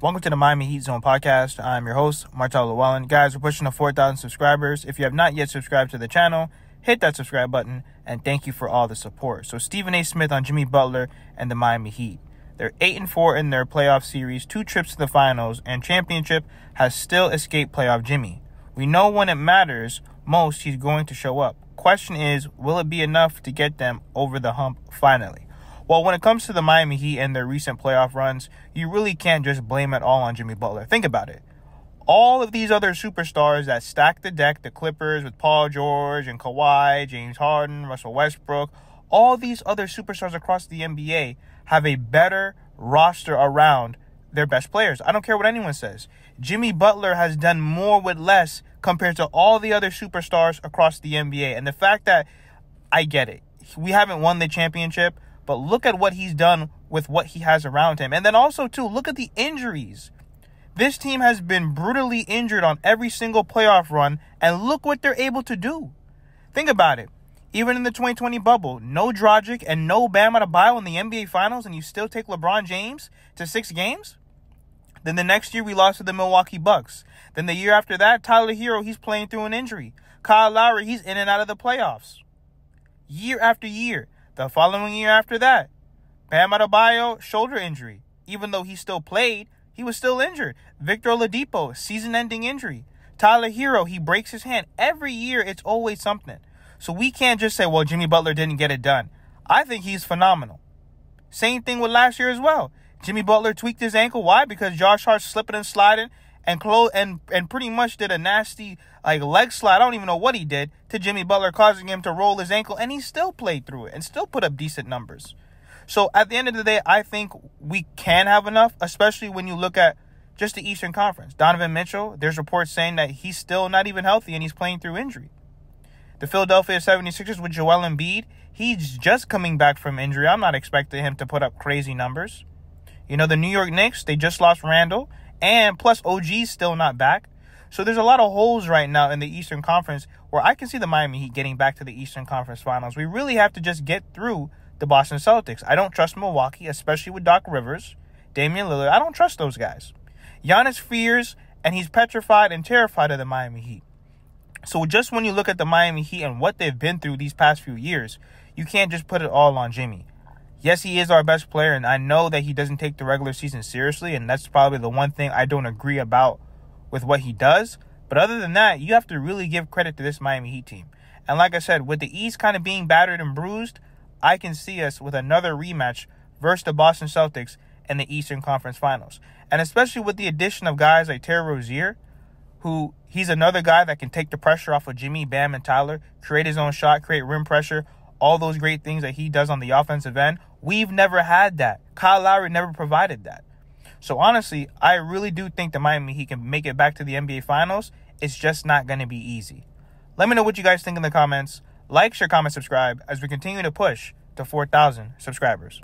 Welcome to the Miami Heat Zone podcast. I'm your host, Martel Llewellyn. Guys, we're pushing to 4,000 subscribers. If you have not yet subscribed to the channel, hit that subscribe button, and thank you for all the support. So Stephen A. Smith on Jimmy Butler and the Miami Heat. They're 8-4 in their playoff series, 2 trips to the finals, and championship has still escaped playoff Jimmy. We know when it matters most, he's going to show up. Question is, will it be enough to get them over the hump finally? Well, when it comes to the Miami Heat and their recent playoff runs, you really can't just blame it all on Jimmy Butler. Think about it. All of these other superstars that stack the deck, the Clippers with Paul George and Kawhi, James Harden, Russell Westbrook, all these other superstars across the NBA have a better roster around their best players. I don't care what anyone says. Jimmy Butler has done more with less compared to all the other superstars across the NBA. And the fact that, I get it, we haven't won the championship, but look at what he's done with what he has around him. And then also, too, look at the injuries. This team has been brutally injured on every single playoff run, and look what they're able to do. Think about it. Even in the 2020 bubble, no Dragic and no Bam Adebayo in the NBA Finals, and you still take LeBron James to 6 games? Then the next year, we lost to the Milwaukee Bucks. Then the year after that, Tyler Hero, he's playing through an injury. Kyle Lowry, he's in and out of the playoffs. Year after year. The following year after that, Bam Adebayo, shoulder injury. Even though he still played, he was still injured. Victor Oladipo, season-ending injury. Tyler Hero, he breaks his hand. Every year, it's always something. So we can't just say, well, Jimmy Butler didn't get it done. I think he's phenomenal. Same thing with last year as well. Jimmy Butler tweaked his ankle. Why? Because Josh Hart slipping and sliding and pretty much did a nasty leg slide. I don't even know what he did to Jimmy Butler, causing him to roll his ankle, and he still played through it and still put up decent numbers. So at the end of the day, I think we can have enough, especially when you look at just the Eastern Conference. Donovan Mitchell, there's reports saying that he's still not even healthy and he's playing through injury. The Philadelphia 76ers with Joel Embiid, he's just coming back from injury. I'm not expecting him to put up crazy numbers. You know, the New York Knicks, they just lost Randall, and plus OG's still not back. So there's a lot of holes right now in the Eastern Conference where I can see the Miami Heat getting back to the Eastern Conference Finals. We really have to just get through the Boston Celtics. I don't trust Milwaukee, especially with Doc Rivers, Damian Lillard. I don't trust those guys. Giannis fears, and he's petrified and terrified of the Miami Heat. So just when you look at the Miami Heat and what they've been through these past few years, you can't just put it all on Jimmy. Yes, he is our best player, and I know that he doesn't take the regular season seriously, and that's probably the one thing I don't agree about with what he does. But other than that, you have to really give credit to this Miami Heat team. And like I said, with the East kind of being battered and bruised, I can see us with another rematch versus the Boston Celtics in the Eastern Conference Finals. And especially with the addition of guys like Terry Rozier, who he's another guy that can take the pressure off of Jimmy, Bam, and Tyler, create his own shot, create rim pressure, all those great things that he does on the offensive end. We've never had that. Kyle Lowry never provided that. So honestly, I really do think the Miami Heat can make it back to the NBA Finals. It's just not going to be easy. Let me know what you guys think in the comments. Like, share, comment, subscribe as we continue to push to 4,000 subscribers.